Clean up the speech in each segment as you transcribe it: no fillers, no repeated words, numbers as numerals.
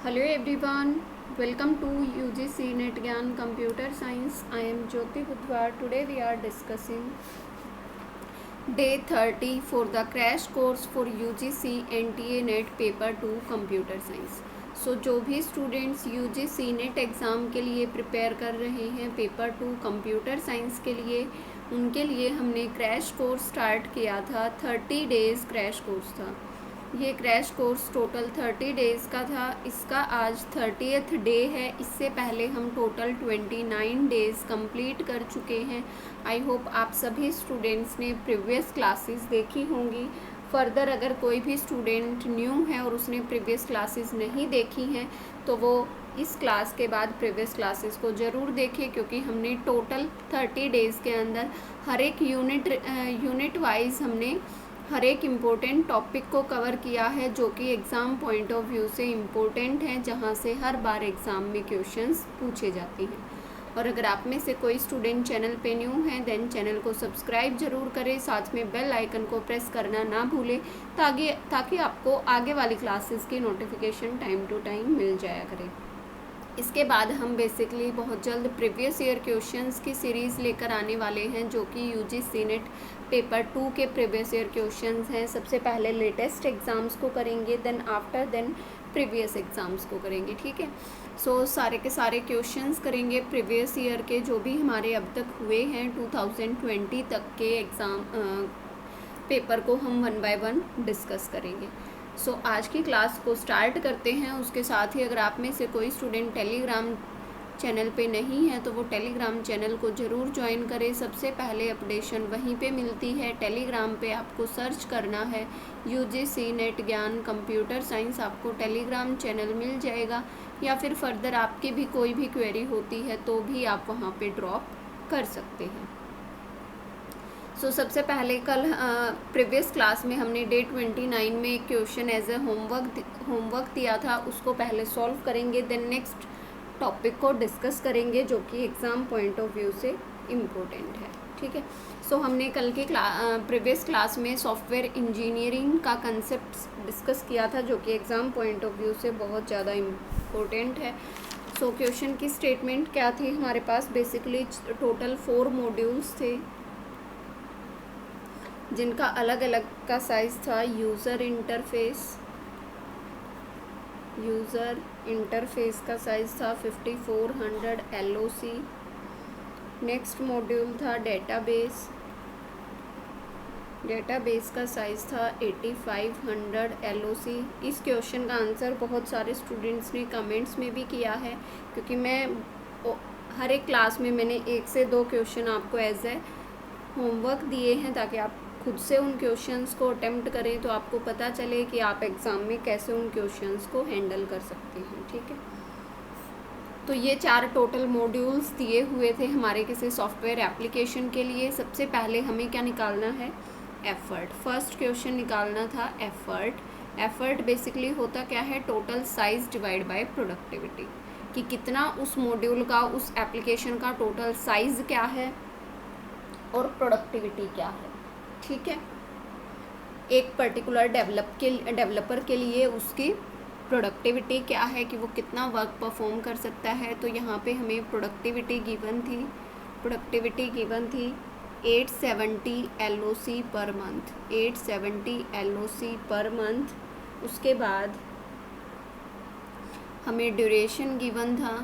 Hello everyone, welcome to UGC Net Gyan Computer Science. I am Jyoti Budhwar. Today we are discussing day 30 for the crash course for UGC NTA Net Paper 2 Computer Science. सो जो भी students UGC net exam के लिए prepare कर रहे हैं paper 2 computer science के लिए, उनके लिए हमने क्रैश कोर्स स्टार्ट किया था। 30 डेज़ क्रैश कोर्स था। ये क्रैश कोर्स टोटल 30 डेज़ का था। इसका आज 30th डे है। इससे पहले हम टोटल 29 डेज़ कंप्लीट कर चुके हैं। आई होप आप सभी स्टूडेंट्स ने प्रीवियस क्लासेस देखी होंगी। फर्दर अगर कोई भी स्टूडेंट न्यू है और उसने प्रीवियस क्लासेस नहीं देखी हैं तो वो इस क्लास के बाद प्रीवियस क्लासेस को ज़रूर देखें, क्योंकि हमने टोटल 30 डेज़ के अंदर हर एक यूनिट वाइज हमने हर एक इम्पोर्टेंट टॉपिक को कवर किया है, जो कि एग्ज़ाम पॉइंट ऑफ व्यू से इम्पोर्टेंट है, जहाँ से हर बार एग्ज़ाम में क्वेश्चंस पूछे जाते हैं। और अगर आप में से कोई स्टूडेंट चैनल पे न्यू हैं चैनल को सब्सक्राइब ज़रूर करें, साथ में बेल आइकन को प्रेस करना ना भूलें ताकि आपको आगे वाली क्लासेस की नोटिफिकेशन टाइम टू टाइम मिल जाया करे। इसके बाद हम बेसिकली बहुत जल्द प्रीवियस ईयर क्वेश्चंस की सीरीज़ लेकर आने वाले हैं, जो कि UGC नेट पेपर 2 के प्रीवियस ईयर क्वेश्चंस हैं। सबसे पहले लेटेस्ट एग्ज़ाम्स को करेंगे, देन प्रीवियस एग्ज़ाम्स को करेंगे। ठीक है, सो सारे के सारे क्वेश्चंस करेंगे प्रीवियस ईयर के, जो भी हमारे अब तक हुए हैं 2020 तक के एग्ज़ाम पेपर को हम 1 बाय 1 डिस्कस करेंगे। सो आज की क्लास को स्टार्ट करते हैं। उसके साथ ही अगर आप में से कोई स्टूडेंट टेलीग्राम चैनल पे नहीं है तो वो टेलीग्राम चैनल को ज़रूर ज्वाइन करें। सबसे पहले अपडेशन वहीं पे मिलती है। टेलीग्राम पे आपको सर्च करना है UGC नेट ज्ञान कंप्यूटर साइंस, आपको टेलीग्राम चैनल मिल जाएगा। या फिर फर्दर आपकी भी कोई भी क्वेरी होती है तो भी आप वहाँ पे ड्रॉप कर सकते हैं। सो सबसे पहले कल प्रीवियस क्लास में हमने डे 29 में एक क्वेश्चन एज ए होमवर्क दिया था, उसको पहले सॉल्व करेंगे, देन नेक्स्ट टॉपिक को डिस्कस करेंगे, जो कि एग्ज़ाम पॉइंट ऑफ व्यू से इम्पोर्टेंट है। ठीक है, सो हमने कल की प्रीवियस क्लास में सॉफ्टवेयर इंजीनियरिंग का कंसेप्ट डिस्कस किया था, जो कि एग्ज़ाम पॉइंट ऑफ व्यू से बहुत ज़्यादा इम्पोर्टेंट है। सो क्वेश्चन की स्टेटमेंट क्या थी हमारे पास? बेसिकली टोटल 4 मॉड्यूल्स थे, जिनका अलग अलग का साइज़ था। यूज़र इंटरफेस का साइज़ था 5400 LOC। नेक्स्ट मॉड्यूल था डेटाबेस का साइज़ था 8500 LOC। इस क्वेश्चन का आंसर बहुत सारे स्टूडेंट्स ने कमेंट्स में भी किया है, क्योंकि मैं हर एक क्लास में मैंने 1 से 2 क्वेश्चन आपको एज ए होमवर्क दिए हैं, ताकि आप खुद से उन क्वेश्चंस को अटेम्प्ट करें तो आपको पता चले कि आप एग्ज़ाम में कैसे उन क्वेश्चंस को हैंडल कर सकते हैं। ठीक है, तो ये 4 टोटल मॉड्यूल्स दिए हुए थे हमारे किसी सॉफ्टवेयर एप्लीकेशन के लिए। सबसे पहले हमें क्या निकालना है? एफ़र्ट। फर्स्ट क्वेश्चन निकालना था एफ़र्ट बेसिकली होता क्या है? Total size divide by productivity, कि कितना उस मॉड्यूल का, उस एप्लीकेशन का टोटल साइज़ क्या है और प्रोडक्टिविटी क्या है। ठीक है, एक पर्टिकुलर डेवलपर के लिए उसकी प्रोडक्टिविटी क्या है, कि वो कितना वर्क परफॉर्म कर सकता है। तो यहाँ पे हमें प्रोडक्टिविटी गिवन थी 870 LOC per month, 870 LOC per month. उसके बाद हमें ड्यूरेशन गिवन था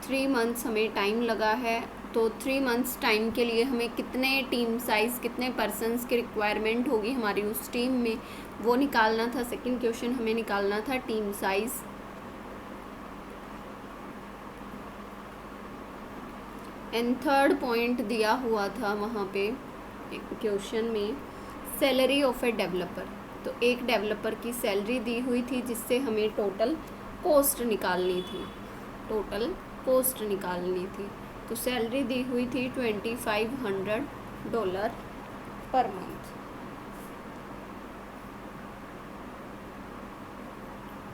3 मंथ्स हमें टाइम लगा है। तो 3 मंथ्स टाइम के लिए हमें कितने टीम साइज़, कितने पर्सन्स की रिक्वायरमेंट होगी हमारी उस टीम में, वो निकालना था। सेकंड क्वेश्चन हमें निकालना था team size. And third point दिया हुआ था वहाँ पे क्वेश्चन में सैलरी ऑफ ए डेवलपर। तो एक डेवलपर की सैलरी दी हुई थी, जिससे हमें टोटल कॉस्ट निकालनी थी। तो सैलरी दी हुई थी $2500 पर मंथ।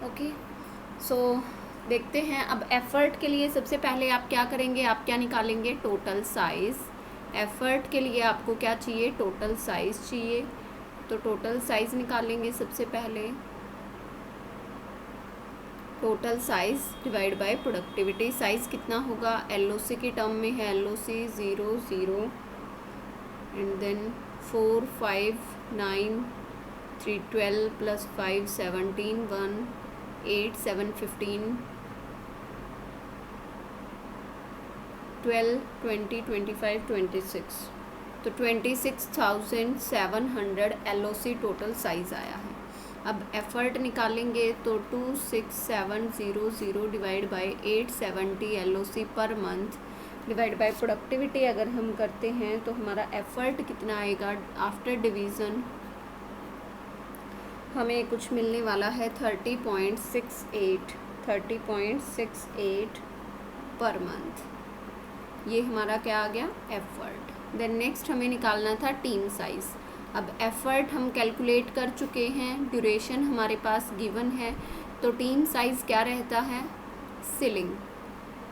ओके, सो देखते हैं अब एफ़र्ट के लिए। सबसे पहले आप क्या करेंगे? आप क्या निकालेंगे? Total size. एफ़र्ट के लिए आपको क्या चाहिए? टोटल साइज़ चाहिए। तो टोटल साइज़ निकालेंगे सबसे पहले। Total size divide by productivity. Size कितना होगा, LOC की टर्म में है, LOC 0 0 एंड देन 4 5 9 3 12 प्लस 5 17 1 8 7 15 12 20 25 26, तो 26,700 LOC टोटल साइज़ आया है। अब एफ़र्ट निकालेंगे तो 26700 divide by 870 LOC per month divide by productivity अगर हम करते हैं तो हमारा एफ़र्ट कितना आएगा आफ्टर डिवीज़न, हमें कुछ मिलने वाला है 30.68 पर मंथ। ये हमारा क्या आ गया, एफ़र्ट। देन नेक्स्ट हमें निकालना था टीम साइज़। अब एफ़र्ट हम कैलकुलेट कर चुके हैं, ड्यूरेशन हमारे पास गिवन है, तो टीम साइज़ क्या रहता है, सीलिंग।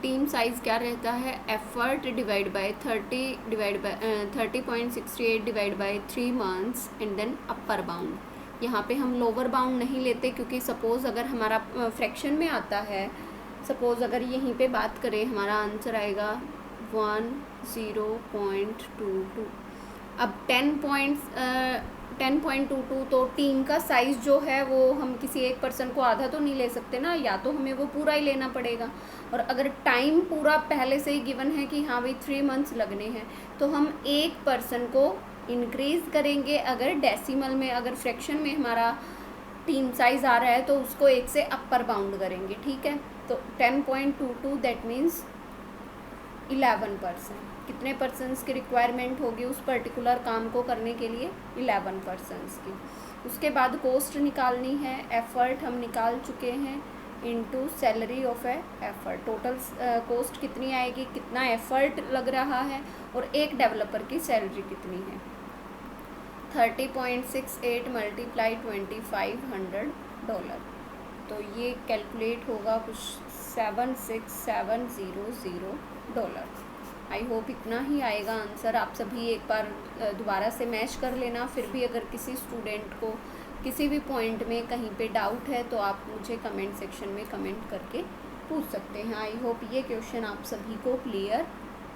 टीम साइज़ क्या रहता है, effort divide by 30.68 divide by 3 months and then upper bound. यहाँ पे हम लोअर बाउंड नहीं लेते क्योंकि सपोज़ अगर हमारा फ्रैक्शन में आता है, सपोज़ अगर यहीं पे बात करें, हमारा आंसर आएगा 10.22। अब 10.22 तो टीम का साइज़ जो है वो हम किसी एक पर्सन को आधा तो नहीं ले सकते ना, या तो हमें वो पूरा ही लेना पड़ेगा। और अगर टाइम पूरा पहले से ही गिवन है कि हाँ भाई 3 मंथ्स लगने हैं, तो हम एक पर्सन को इंक्रीज़ करेंगे। अगर डेसिमल में, अगर फ्रैक्शन में हमारा टीम साइज़ आ रहा है तो उसको 1 से अपर बाउंड करेंगे, ठीक है। तो 10.22 दैट मीन्स 11%। कितने पर्सन्स की रिक्वायरमेंट होगी उस पर्टिकुलर काम को करने के लिए, 11 पर्सन्स की। उसके बाद कॉस्ट निकालनी है, एफ़र्ट हम निकाल चुके हैं into salary of effort. Total cost कितनी आएगी, कितना एफ़र्ट लग रहा है और एक डेवलपर की सैलरी कितनी है। 30.68 मल्टीप्लाई $2,500, तो ये कैलकुलेट होगा कुछ $7,6,700। आई होप इतना ही आएगा आंसर। आप सभी एक बार दोबारा से मैच कर लेना। फिर भी अगर किसी स्टूडेंट को किसी भी पॉइंट में कहीं पे डाउट है तो आप मुझे कमेंट सेक्शन में कमेंट करके पूछ सकते हैं। आई होप ये क्वेश्चन आप सभी को क्लियर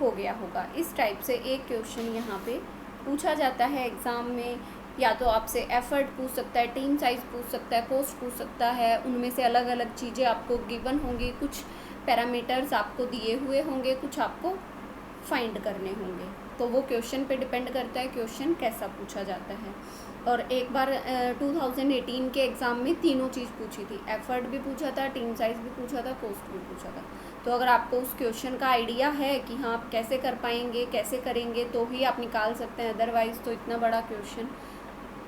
हो गया होगा। इस टाइप से एक क्वेश्चन यहाँ पे पूछा जाता है एग्ज़ाम में, या तो आपसे एफ़र्ट पूछ सकता है, टीम साइज़ पूछ सकता है, कॉस्ट पूछ सकता है। उनमें से अलग अलग चीज़ें आपको गिवन होंगी, कुछ पैरामीटर्स आपको दिए हुए होंगे, कुछ आपको फाइंड करने होंगे। तो वो क्वेश्चन पे डिपेंड करता है क्वेश्चन कैसा पूछा जाता है। और एक बार 2018 के एग्ज़ाम में तीनों चीज़ पूछी थी, एफ़र्ट भी पूछा था, टीम साइज़ भी पूछा था, कॉस्ट भी पूछा था। तो अगर आपको उस क्वेश्चन का आइडिया है कि हाँ आप कैसे कर पाएंगे, कैसे करेंगे, तो ही आप निकाल सकते हैं। अदरवाइज़ तो इतना बड़ा क्वेश्चन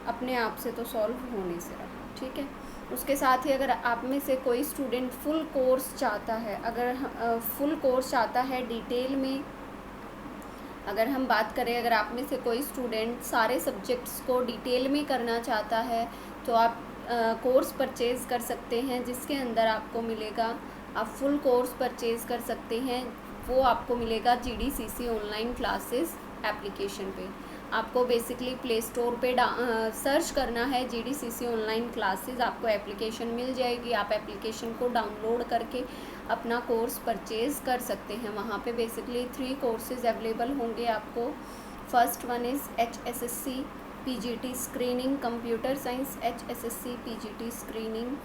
अपने आप से तो सॉल्व होने से रहा, ठीक है। उसके साथ ही अगर आप में से कोई स्टूडेंट फुल कोर्स चाहता है, अगर फुल कोर्स चाहता है डिटेल में, अगर हम बात करें, अगर आप में से कोई स्टूडेंट सारे सब्जेक्ट्स को डिटेल में करना चाहता है तो आप कोर्स परचेज़ कर सकते हैं, जिसके अंदर आपको मिलेगा, आप फुल कोर्स परचेज़ कर सकते हैं। वो आपको मिलेगा GDCC ऑनलाइन क्लासेस एप्लीकेशन पे। आपको बेसिकली प्ले स्टोर पे सर्च करना है GDCC ऑनलाइन क्लासेस, आपको एप्लीकेशन मिल जाएगी। आप एप्लीकेशन को डाउनलोड करके अपना कोर्स परचेज़ कर सकते हैं। वहाँ पे बेसिकली 3 कोर्सेज़ अवेलेबल होंगे आपको। First one is HSSC PGT screening computer science, HSSC PGT screening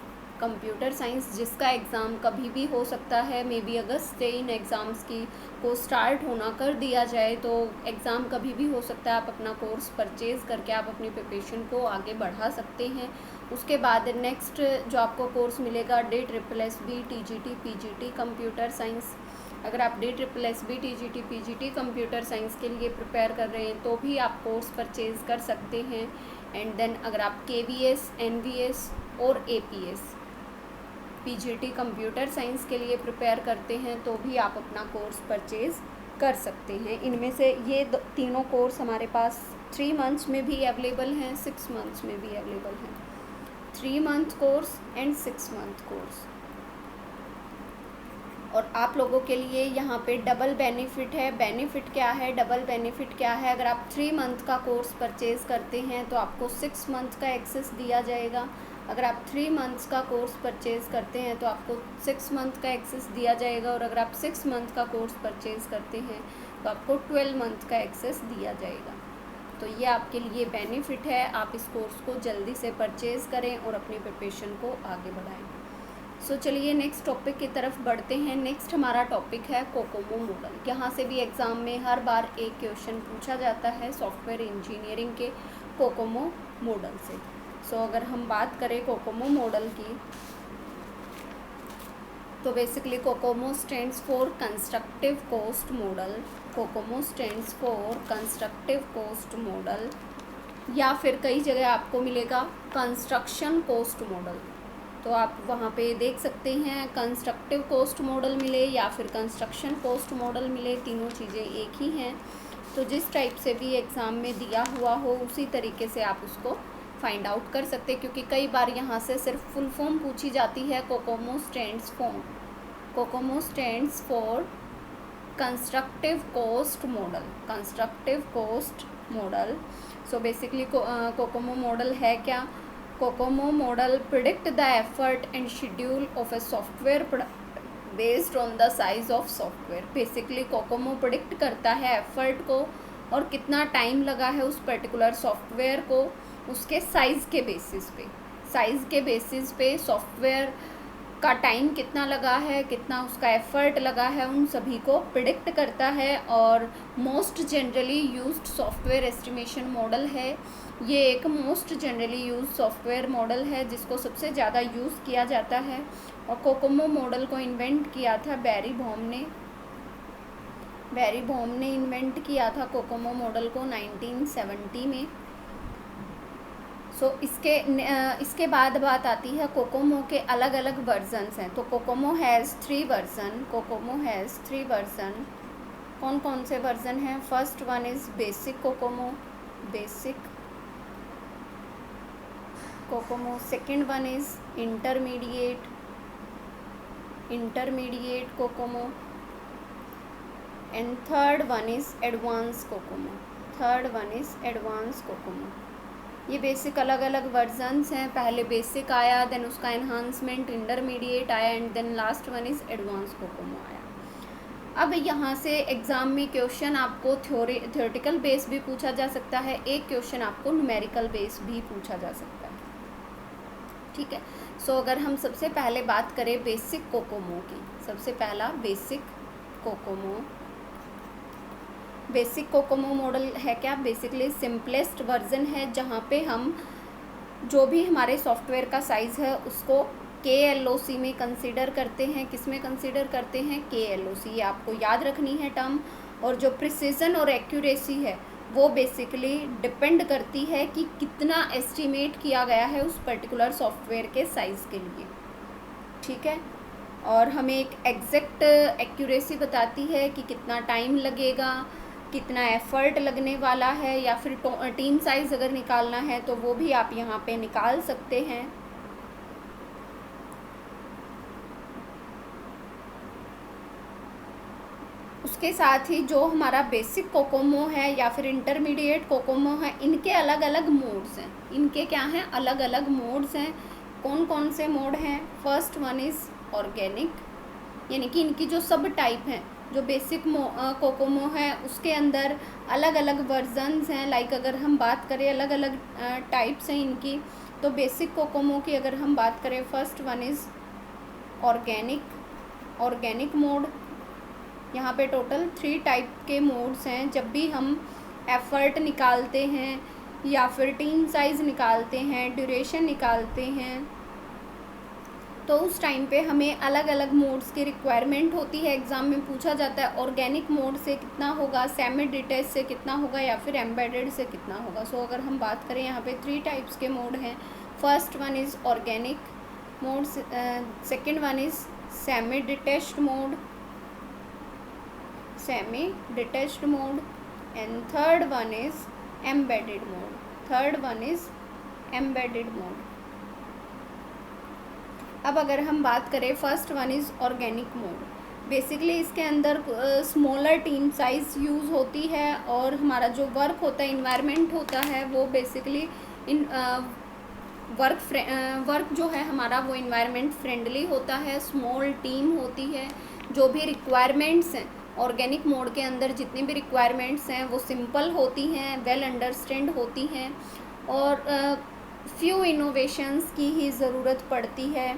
computer science, जिसका एग्ज़ाम कभी भी हो सकता है। मे बी अगस्त से इन एग्ज़ाम्स की को स्टार्ट होना कर दिया जाए तो एग्ज़ाम कभी भी हो सकता है। आप अपना कोर्स परचेज़ करके आप अपनी प्रिपरेशन को आगे बढ़ा सकते हैं। उसके बाद नेक्स्ट जो आपको कोर्स मिलेगा, DSSB TGT PGT computer science. अगर आप DSSB TGT PGT computer science के लिए प्रिपेयर कर रहे हैं तो भी आप कोर्स परचेज़ कर सकते हैं। एंड देन अगर आप KVS NVS और APS PGT कंप्यूटर साइंस के लिए प्रिपेयर करते हैं तो भी आप अपना कोर्स परचेज़ कर सकते हैं। इनमें से ये तीनों कोर्स हमारे पास 3 मंथ्स में भी अवेलेबल हैं, 6 मंथ्स में भी अवेलेबल हैं। 3 month course and 6 month course. और आप लोगों के लिए यहाँ पे डबल बेनिफिट है। बेनिफिट क्या है, डबल बेनिफिट क्या है? अगर आप 3 मंथ का कोर्स परचेज़ करते हैं तो आपको 6 मंथ का एक्सेस दिया जाएगा। अगर आप 3 मंथ्स का कोर्स परचेज़ करते हैं तो आपको 6 मंथ का एक्सेस दिया जाएगा, और अगर आप 6 मंथ का कोर्स परचेज़ करते हैं तो आपको 12 मंथ का एक्सेस दिया जाएगा। तो ये आपके लिए बेनिफिट है, आप इस कोर्स को जल्दी से परचेज़ करें और अपनी प्रिपरेशन को आगे बढ़ाएं। सो चलिए नेक्स्ट टॉपिक की तरफ बढ़ते हैं। नेक्स्ट हमारा टॉपिक है कोकोमो मॉडल। यहाँ से भी एग्ज़ाम में हर बार एक क्वेश्चन पूछा जाता है सॉफ्टवेयर इंजीनियरिंग के कोकोमो मॉडल से। सो अगर हम बात करें कोकोमो मॉडल की, तो basically Kokomo stands for constructive cost model. Kokomo stands for constructive cost model, या फिर कई जगह आपको मिलेगा कंस्ट्रक्शन कॉस्ट मॉडल। तो आप वहाँ पे देख सकते हैं कंस्ट्रक्टिव कॉस्ट मॉडल मिले या फिर कंस्ट्रक्शन कॉस्ट मॉडल मिले, तीनों चीज़ें एक ही हैं। तो जिस टाइप से भी एग्ज़ाम में दिया हुआ हो उसी तरीके से आप उसको फाइंड आउट कर सकते हैं, क्योंकि कई बार यहाँ से सिर्फ फुल फॉर्म पूछी जाती है। Kokomo stands for constructive cost model, constructive cost model. So basically Kokomo model है क्या? Kokomo model predict the effort and schedule of a software based on the size of software. Basically Kokomo predict करता है effort को और कितना time लगा है उस पर्टिकुलर सॉफ्टवेयर को, उसके साइज़ के बेसिस पे सॉफ्टवेयर का टाइम कितना लगा है, कितना उसका एफर्ट लगा है, उन सभी को प्रिडिक्ट करता है। और most generally used software estimation model है। ये एक most generally used software model है जिसको सबसे ज़्यादा यूज़ किया जाता है। और कोकोमो मॉडल को इन्वेंट किया था बैरी बॉम ने इन्वेंट किया था कोकोमो मॉडल को 1970 में। सो इसके बाद बात आती है कोकोमो के अलग अलग वर्जन्स हैं। तो कोकोमो हैज़ 3 वर्जन। कौन कौन से वर्जन हैं? First one is basic COCOMO, second one is intermediate COCOMO, and third one is advance COCOMO. ये बेसिक अलग अलग वर्जन्स हैं। पहले बेसिक आया, देन उसका एनहांसमेंट इंटरमीडिएट आया, and then last one is advance COCOMO आया। अब यहाँ से एग्ज़ाम में क्वेश्चन आपको थ्योरेटिकल बेस भी पूछा जा सकता है, एक क्वेश्चन आपको न्यूमेरिकल बेस भी पूछा जा सकता है। ठीक है। सो अगर हम सबसे पहले बात करें बेसिक कोकोमो की, सबसे पहला बेसिक कोकोमो मॉडल है क्या? बेसिकली सिंपलेस्ट वर्जन है, जहाँ पे हम जो भी हमारे सॉफ्टवेयर का साइज़ है उसको KLOC में कंसीडर करते हैं। किस में कंसीडर करते हैं? KLOC। ये आपको याद रखनी है टर्म। और जो प्रिसीजन और एक्यूरेसी है वो बेसिकली डिपेंड करती है कि कितना एस्टिमेट किया गया है उस पर्टिकुलर सॉफ्टवेयर के साइज़ के लिए। ठीक है। और हमें एक एग्जैक्ट एक्यूरेसी बताती है कि कितना टाइम लगेगा, कितना एफर्ट लगने वाला है, या फिर टीम साइज़ अगर निकालना है तो वो भी आप यहाँ पे निकाल सकते हैं। उसके साथ ही जो हमारा बेसिक कोकोमो है या फिर इंटरमीडिएट कोकोमो है, इनके अलग अलग मोड्स हैं। इनके क्या हैं? अलग अलग मोड्स हैं। कौन कौन से मोड हैं? फर्स्ट वन इज़ ऑर्गेनिक, यानी कि इनकी जो सब टाइप हैं, जो बेसिक कोकोमो है उसके अंदर अलग अलग वर्जन्स हैं। लाइक अगर हम बात करें अलग अलग टाइप्स हैं इनकी, तो बेसिक कोकोमो की अगर हम बात करें, first one is organic mode. यहाँ पे टोटल 3 टाइप के मोड्स हैं। जब भी हम एफ़र्ट निकालते हैं या फिर टीम साइज़ निकालते हैं, ड्यूरेशन निकालते हैं, तो उस टाइम पे हमें अलग अलग मोड्स की रिक्वायरमेंट होती है। एग्ज़ाम में पूछा जाता है ऑर्गेनिक मोड से कितना होगा, सेमी डिटैच से कितना होगा, या फिर एम्बेडेड से कितना होगा। सो अगर हम बात करें, यहाँ पे 3 टाइप्स के मोड हैं। First one is organic mode, second one is semi detached mode, and third one is embedded mode. अब अगर हम बात करें, first one is organic mode. Basically इसके अंदर स्मॉलर टीम साइज़ यूज़ होती है, और हमारा जो वर्क होता है, इन्वायरमेंट होता है, वो बेसिकली वर्क जो है हमारा वो इन्वायरमेंट फ्रेंडली होता है, स्मॉल टीम होती है, जो भी रिक्वायरमेंट्स हैं ऑर्गेनिक मोड के अंदर जितनी भी रिक्वायरमेंट्स हैं वो सिंपल होती हैं, वेल अंडरस्टैंड होती हैं और फ्यू इनोवेशंस की ही ज़रूरत पड़ती है।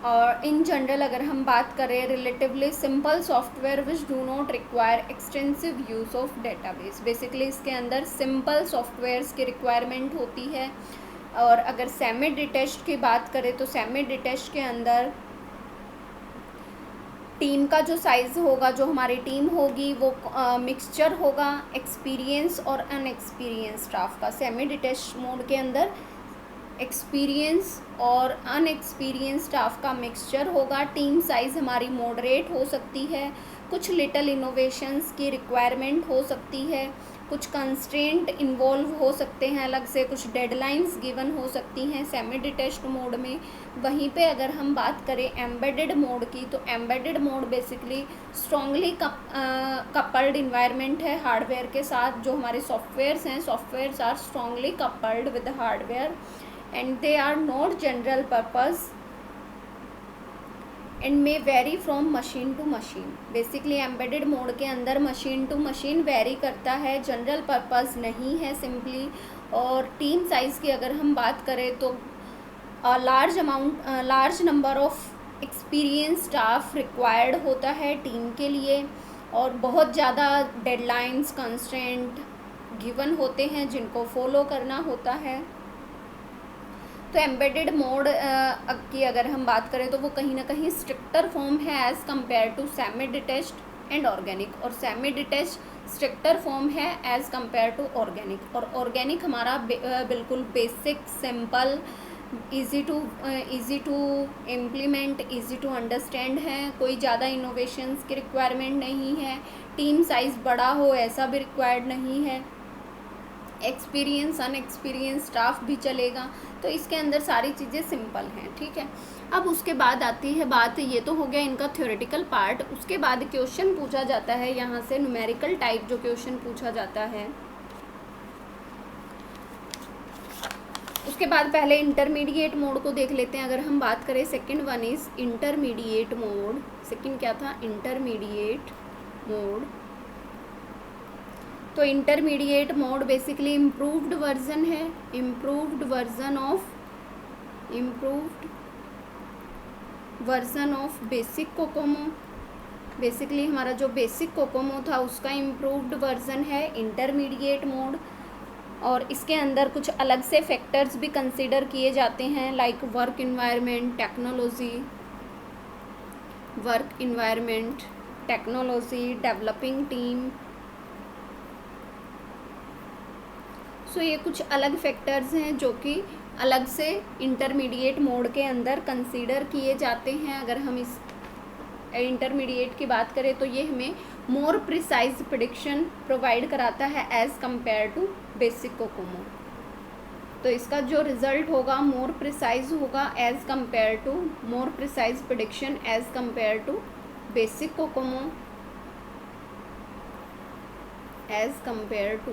और इन जनरल अगर हम बात करें, relatively simple software which do not require extensive use of database. Basically इसके अंदर सिंपल सॉफ्टवेयर्स की रिक्वायरमेंट होती है। और अगर सेमी डिटैच्ड की बात करें तो सेमी डिटैच्ड के अंदर टीम का जो साइज़ होगा, जो हमारी टीम होगी वो मिक्सचर होगा एक्सपीरियंस और अनएक्सपीरियंस स्टाफ का। सेमी डिटैच्ड मोड के अंदर एक्सपीरियंस और अनएक्सपीरियंस स्टाफ का मिक्सचर होगा। टीम साइज़ हमारी मॉडरेट हो सकती है, कुछ लिटिल इनोवेशंस की रिक्वायरमेंट हो सकती है, कुछ कंस्ट्रेंट इन्वॉल्व हो सकते हैं अलग से, कुछ डेडलाइंस गिवन हो सकती हैं सेमी डिटैच्ड मोड में। वहीं पे अगर हम बात करें एम्बेडेड मोड की, तो embedded mode basically strongly coupled environment है हार्डवेयर के साथ। जो हमारे सॉफ्टवेयर्स हैं, softwares are strongly coupled with hardware and they are not general purpose and may vary from machine to machine। Basically embedded mode के अंदर मशीन टू मशीन वेरी करता है, जनरल पर्पस नहीं है सिंपली। और टीम साइज़ की अगर हम बात करें तो large number of experience staff required होता है टीम के लिए और बहुत ज़्यादा डेडलाइंस कंस्ट्रेंट गिवन होते हैं जिनको फॉलो करना होता है। तो एम्बेडेड मोड की अगर हम बात करें तो वो कहीं ना कहीं स्ट्रिक्टर फॉर्म है as compare to semi detached and organic, और सेमी डिटैच्ड स्ट्रिक्टर फॉर्म है एज़ कम्पेयर टू ऑर्गेनिक। और ऑर्गेनिक हमारा बिल्कुल basic, simple, easy to implement, easy to understand है। कोई ज़्यादा इनोवेशंस की रिक्वायरमेंट नहीं है, टीम साइज़ बड़ा हो ऐसा भी रिक्वायर्ड नहीं है, एक्सपीरियंस अनएक्सपीरियंस स्टाफ भी चलेगा। तो इसके अंदर सारी चीज़ें सिंपल हैं, ठीक है। अब उसके बाद आती है बात, ये तो हो गया इनका थ्योरेटिकल पार्ट। उसके बाद क्वेश्चन पूछा जाता है यहाँ से, न्यूमेरिकल टाइप जो क्वेश्चन पूछा जाता है। उसके बाद पहले इंटरमीडिएट मोड को देख लेते हैं। अगर हम बात करें, second one is intermediate mode. Second क्या था? Intermediate mode. तो intermediate mode basically improved version है, improved version of basic COCOMO. Basically हमारा जो बेसिक कोकोमो था उसका इम्प्रूव्ड वर्जन है इंटरमीडिएट मोड। और इसके अंदर कुछ अलग से फैक्टर्स भी कंसीडर किए जाते हैं, like work environment, technology, developing team. So ये कुछ अलग फैक्टर्स हैं जो कि अलग से इंटरमीडिएट मोड के अंदर कंसीडर किए जाते हैं। अगर हम इस इंटरमीडिएट की बात करें तो ये हमें मोर प्रिसाइज प्रेडिक्शन प्रोवाइड कराता है as compare to basic COCOMO. तो इसका जो रिज़ल्ट होगा मोर प्रिसाइज होगा as compare to, more precise prediction as compare to basic COCOMO, as compare to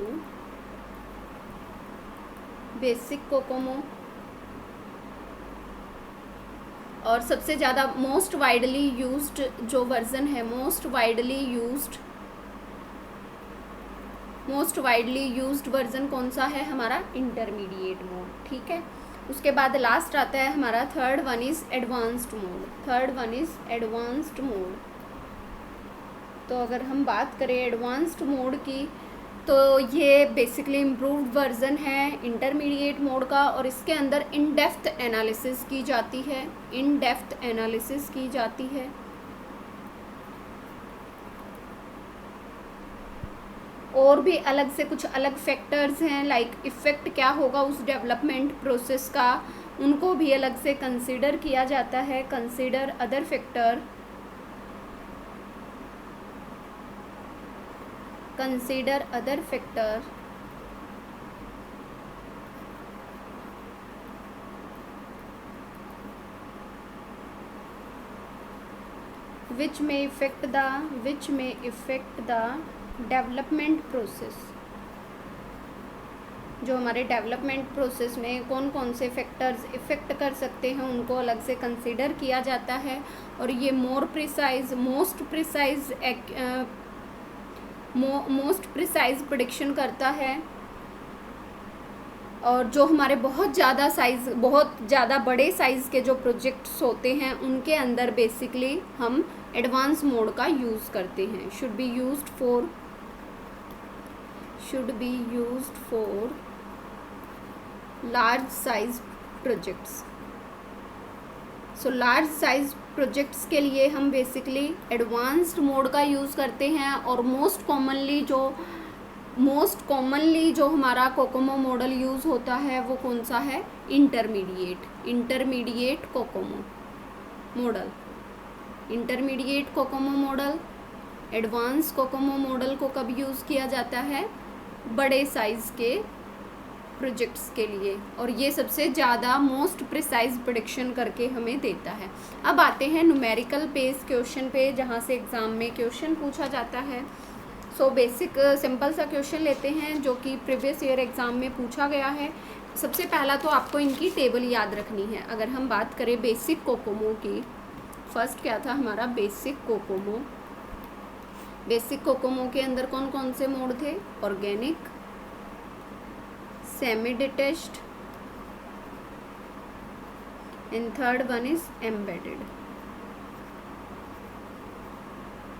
basic COCOMO. और सबसे ज़्यादा मोस्ट वाइडली यूज्ड जो वर्जन है, मोस्ट वाइडली यूज्ड वर्जन कौन सा है? हमारा इंटरमीडिएट मोड, ठीक है। उसके बाद लास्ट आता है हमारा third one is advanced mode. तो अगर हम बात करें एडवांस्ड मोड की, तो ये बेसिकली इम्प्रूव्ड वर्जन है इंटरमीडिएट मोड का और इसके अंदर इन डेप्थ एनालिसिस की जाती है। और भी अलग से कुछ अलग फैक्टर्स हैं, लाइक इफ़ेक्ट क्या होगा उस डेवलपमेंट प्रोसेस का, उनको भी अलग से कंसीडर किया जाता है। Consider other factor which may affect the development process जो हमारे डेवलपमेंट प्रोसेस में कौन कौन से फैक्टर्स इफ़ेक्ट कर सकते हैं उनको अलग से कंसिडर किया जाता है, और ये मोस्ट प्रिसाइज प्रेडिक्शन करता है। और जो हमारे बहुत ज़्यादा बड़े साइज़ के जो प्रोजेक्ट्स होते हैं उनके अंदर बेसिकली हम एडवांस मोड का यूज़ करते हैं। Should be used for large size projects. So large size projects के लिए हम बेसिकली एडवांस्ड मोड का यूज़ करते हैं, और मोस्ट कॉमनली जो हमारा कोकोमो मॉडल यूज़ होता है वो कौन सा है? Intermediate COCOMO model. Advance Kokomo model को कब यूज़ किया जाता है? बड़े साइज़ के प्रोजेक्ट्स के लिए, और ये सबसे ज़्यादा मोस्ट प्रिसाइज प्रेडिक्शन करके हमें देता है। अब आते हैं न्यूमेरिकल बेस्ड क्वेश्चन पे, जहाँ से एग्ज़ाम में क्वेश्चन पूछा जाता है। सो बेसिक सिंपल सा क्वेश्चन लेते हैं जो कि प्रीवियस ईयर एग्ज़ाम में पूछा गया है। सबसे पहला तो आपको इनकी टेबल याद रखनी है। अगर हम बात करें बेसिक कोकोमो की, फर्स्ट क्या था हमारा? बेसिक कोकोमो के अंदर कौन कौन से मोड थे? Organic, semi detached, and third one is embedded.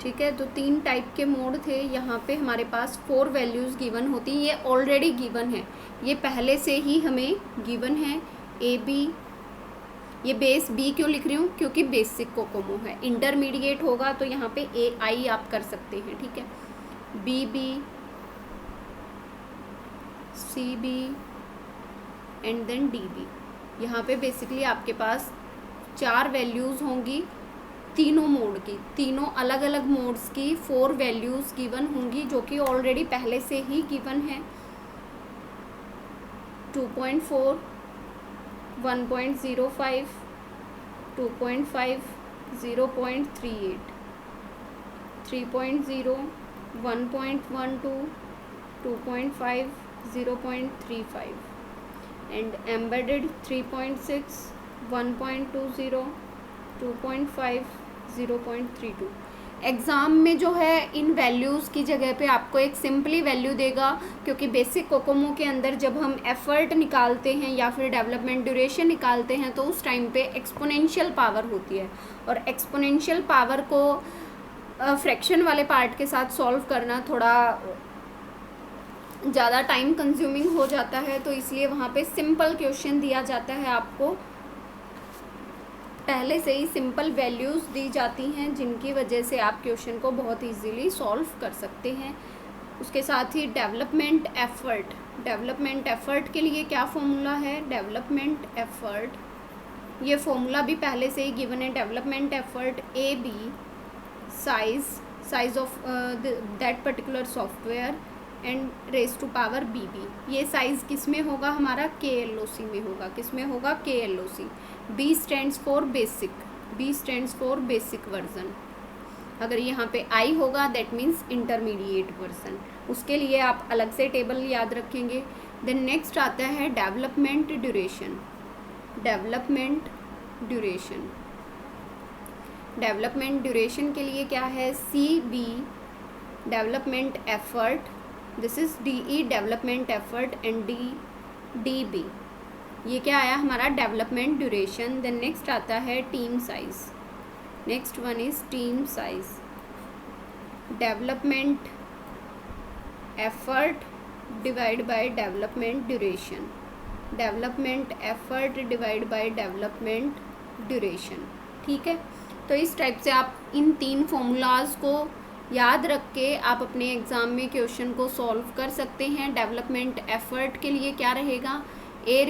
ठीक है, तो 3 टाइप के मोड थे। यहाँ पे हमारे पास 4 वैल्यूज़ गिवन होती हैं। ये ऑलरेडी गिवन है, ये पहले से ही हमें गिवन है। ए बी, ये बेस बी क्यों लिख रही हूँ? क्योंकि बेसिक कोकोमो है। इंटरमीडिएट होगा तो यहाँ पे ए आई आप कर सकते हैं। ठीक है, B B, C B and then D B. यहाँ पे बेसिकली आपके पास 4 वैल्यूज़ होंगी तीनों मोड की, तीनों अलग अलग मोड्स की 4 वैल्यूज़ गिवन होंगी, जो कि ऑलरेडी पहले से ही गिवन है। 2.4, 1.05, 2.5, 0.38, 3.0, 1.12, 2.5, 0.35, and embedded 3.6, 1.20, 2.5, 0.32। एग्ज़ाम में जो है इन वैल्यूज़ की जगह पे आपको एक सिंपली वैल्यू देगा, क्योंकि बेसिक कोकोमो के अंदर जब हम एफ़र्ट निकालते हैं या फिर डेवलपमेंट ड्यूरेशन निकालते हैं तो उस टाइम पे एक्सपोनेंशियल पावर होती है, और एक्सपोनेंशियल पावर को फ्रैक्शन वाले पार्ट के साथ सॉल्व करना थोड़ा ज़्यादा टाइम कंज्यूमिंग हो जाता है। तो इसलिए वहाँ पे सिंपल क्वेश्चन दिया जाता है, आपको पहले से ही सिंपल वैल्यूज़ दी जाती हैं, जिनकी वजह से आप क्वेश्चन को बहुत इजीली सॉल्व कर सकते हैं। उसके साथ ही डेवलपमेंट एफ़र्ट के लिए क्या फॉर्मूला है? डेवलपमेंट एफ़र्ट, ये फॉर्मूला भी पहले से ही गिवन है। Development effort A B size of that particular software and raise to power B B. ये साइज़ किस में होगा? हमारा KLOC में होगा। किस में होगा? KLOC। B stands for basic version. अगर यहाँ पे I होगा दैट मीन्स इंटरमीडिएट वर्जन। उसके लिए आप अलग से टेबल याद रखेंगे। देन नेक्स्ट आता है डेवलपमेंट ड्यूरेशन। डेवलपमेंट ड्यूरेशन के लिए क्या है? CB development effort, this is DE development effort, and DB ये क्या आया हमारा? Development duration. देन नेक्स्ट आता है team size. Next one is team size. Development effort divide by development duration. Development effort divide by development duration. ठीक है, तो इस टाइप से आप इन 3 फॉर्मूलाज को याद रख के आप अपने एग्ज़ाम में क्वेश्चन को सॉल्व कर सकते हैं। डेवलपमेंट एफर्ट के लिए क्या रहेगा? A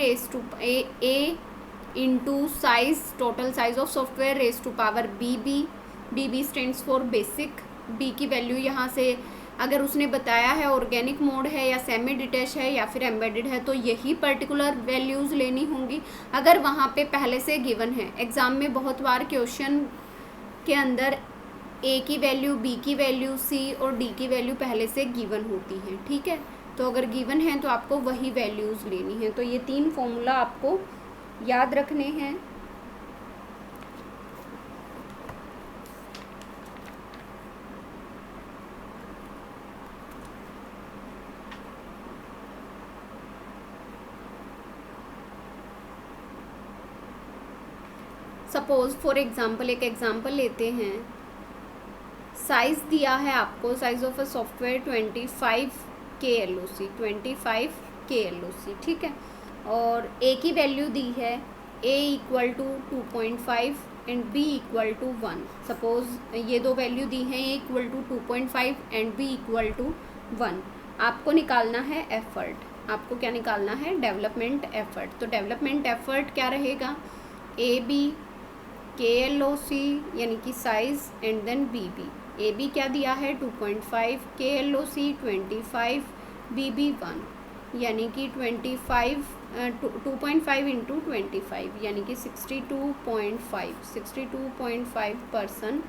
into size, total size of software raise to power BB stands for basic. B की वैल्यू यहाँ से अगर उसने बताया है ऑर्गेनिक मोड है या सेमी डिटैच है या फिर एम्बेडेड है तो यही पर्टिकुलर वैल्यूज़ लेनी होंगी। अगर वहाँ पे पहले से गिवन है, एग्ज़ाम में बहुत बार क्वेश्चन के अंदर A की वैल्यू, B की वैल्यू, C और D की वैल्यू पहले से गिवन होती है। ठीक है, तो अगर गिवन है तो आपको वही वैल्यूज़ लेनी है। तो ये 3 फॉर्मूला आपको याद रखने हैं। सपोज फॉर एग्जांपल एक एग्जांपल लेते हैं। साइज़ दिया है आपको, size of a software 25 KLOC, 25 KLOC, ठीक है। और ए की वैल्यू दी है a = 2.5 एंड b = 1। सपोज ये दो वैल्यू दी हैं, a = 2.5 एंड b = 1। आपको निकालना है एफर्ट। आपको क्या निकालना है? Development effort. तो डेवलपमेंट एफर्ट क्या रहेगा? AB KLOC यानी कि size and then BB। AB क्या दिया है? 2.5, KLOC 25, BB 1 यानी कि 2.5 × 25 यानी कि 62.5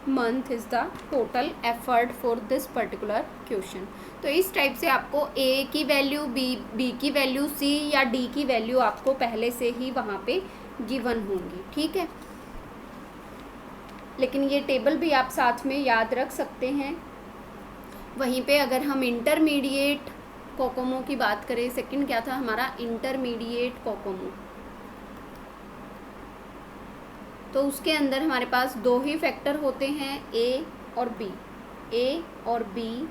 month is the total effort for this particular question. तो इस टाइप से आपको A की वैल्यू, B की वैल्यू, C या D की वैल्यू आपको पहले से ही वहाँ पे गिवन होंगी, ठीक है। लेकिन ये टेबल भी आप साथ में याद रख सकते हैं। वहीं पे अगर हम इंटरमीडिएट कोकोमो की बात करें, सेकंड क्या था हमारा? Intermediate COCOMO. तो उसके अंदर हमारे पास 2 ही फैक्टर होते हैं, A और B।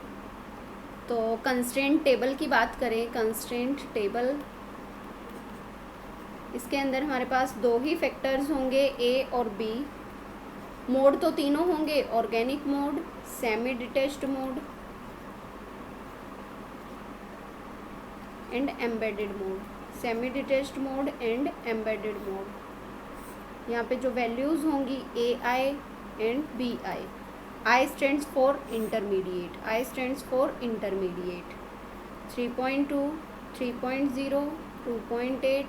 तो कंस्ट्रेंट टेबल की बात करें, कंस्ट्रेंट टेबल, इसके अंदर हमारे पास 2 ही फैक्टर्स होंगे, A और B। मोड तो तीनों होंगे, organic mode, semi detached mode and embedded mode. Semi detached mode and embedded mode. यहाँ पे जो वैल्यूज़ होंगी AI and BI। I stands for intermediate, 3.2, 3.0, 2.8,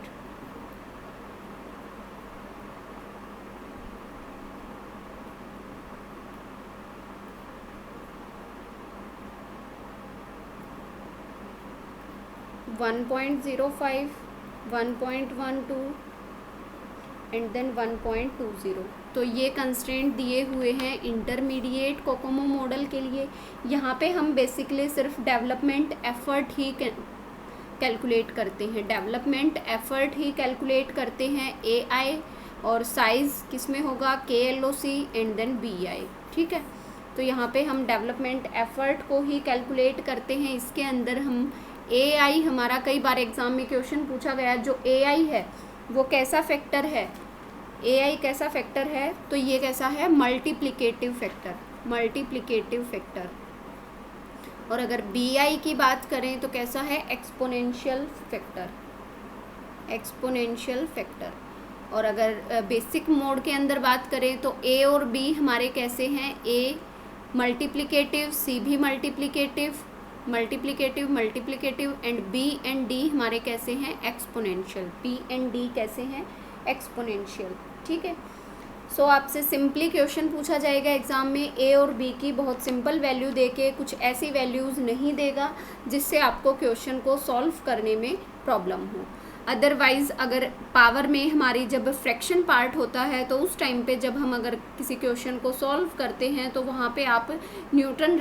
1.05, 1.12 and then 1.20। तो ये कंस्ट्रेंट दिए हुए हैं इंटरमीडिएट कोकोमो मॉडल के लिए। यहाँ पे हम बेसिकली सिर्फ डेवलपमेंट एफर्ट ही कैलकुलेट करते हैं, डेवलपमेंट एफर्ट ही कैलकुलेट करते हैं। AI और साइज़ किस में होगा? KLOC एंड देन BI, ठीक है। तो यहाँ पे हम डेवलपमेंट एफर्ट को ही कैलकुलेट करते हैं। इसके अंदर हम AI, हमारा कई बार एग्ज़ाम में क्वेश्चन पूछा गया, जो AI है वो कैसा फैक्टर है? AI कैसा फैक्टर है? तो ये कैसा है? Multiplicative factor. और अगर BI की बात करें तो कैसा है? Exponential factor. और अगर बेसिक मोड के अंदर बात करें तो A और B हमारे कैसे हैं? A मल्टीप्लिकेटिव, C भी multiplicative and B and D हमारे कैसे हैं? एक्सपोनेंशियल। P एंड D कैसे हैं? एक्सपोनेंशियल, ठीक है। सो आपसे सिंपली क्वेश्चन पूछा जाएगा एग्ज़ाम में, A और B की बहुत सिंपल वैल्यू देके कुछ ऐसी वैल्यूज़ नहीं देगा जिससे आपको क्वेश्चन को सॉल्व करने में प्रॉब्लम हो। अदरवाइज़ अगर पावर में हमारी जब फ्रैक्शन पार्ट होता है तो उस टाइम पे जब हम अगर किसी क्वेश्चन को सॉल्व करते हैं तो वहाँ पे आप न्यूटन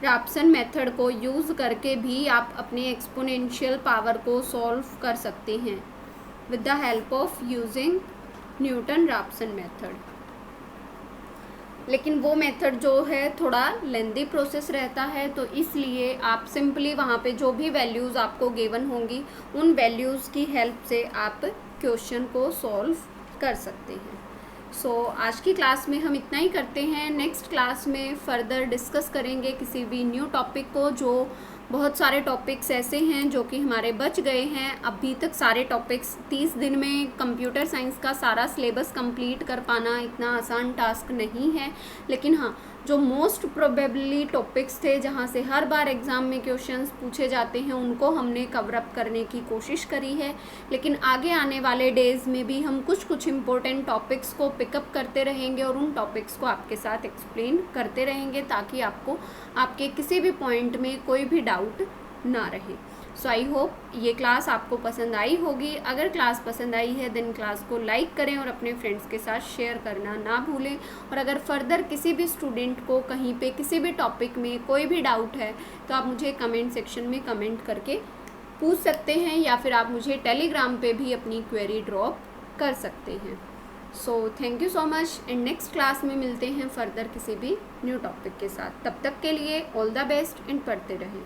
राप्सन मेथड को यूज़ करके भी आप अपने एक्सपोनेंशियल पावर को सॉल्व कर सकते हैं with the help of using Newton Raphson method. लेकिन वो मेथड जो है थोड़ा लेंदी प्रोसेस रहता है, तो इसलिए आप सिंपली वहाँ पे जो भी वैल्यूज़ आपको गिवन होंगी उन वैल्यूज़ की हेल्प से आप क्वेश्चन को सॉल्व कर सकते हैं। सो आज की क्लास में हम इतना ही करते हैं। नेक्स्ट क्लास में फर्दर डिस्कस करेंगे किसी भी न्यू टॉपिक को। जो बहुत सारे टॉपिक्स ऐसे हैं जो कि हमारे बच गए हैं अभी तक। सारे टॉपिक्स 30 दिन में कंप्यूटर साइंस का सारा सिलेबस कंप्लीट कर पाना इतना आसान टास्क नहीं है, लेकिन हाँ जो मोस्ट प्रोबेबली टॉपिक्स थे जहाँ से हर बार एग्ज़ाम में क्वेश्चंस पूछे जाते हैं उनको हमने कवर अप करने की कोशिश करी है। लेकिन आगे आने वाले डेज़ में भी हम कुछ कुछ इम्पोर्टेंट टॉपिक्स को पिकअप करते रहेंगे और उन टॉपिक्स को आपके साथ एक्सप्लेन करते रहेंगे ताकि आपको आपके किसी भी पॉइंट में कोई भी डाउट ना रहे। सो आई होप ये क्लास आपको पसंद आई होगी। अगर क्लास पसंद आई है देन क्लास को लाइक करें और अपने फ्रेंड्स के साथ शेयर करना ना भूलें। और अगर फर्दर किसी भी स्टूडेंट को कहीं पे किसी भी टॉपिक में कोई भी डाउट है तो आप मुझे कमेंट सेक्शन में कमेंट करके पूछ सकते हैं या फिर आप मुझे टेलीग्राम पे भी अपनी क्वेरी ड्रॉप कर सकते हैं। So thank you so much and next class में मिलते हैं फर्दर किसी भी न्यू टॉपिक के साथ। तब तक के लिए ऑल द बेस्ट एंड पढ़ते रहें।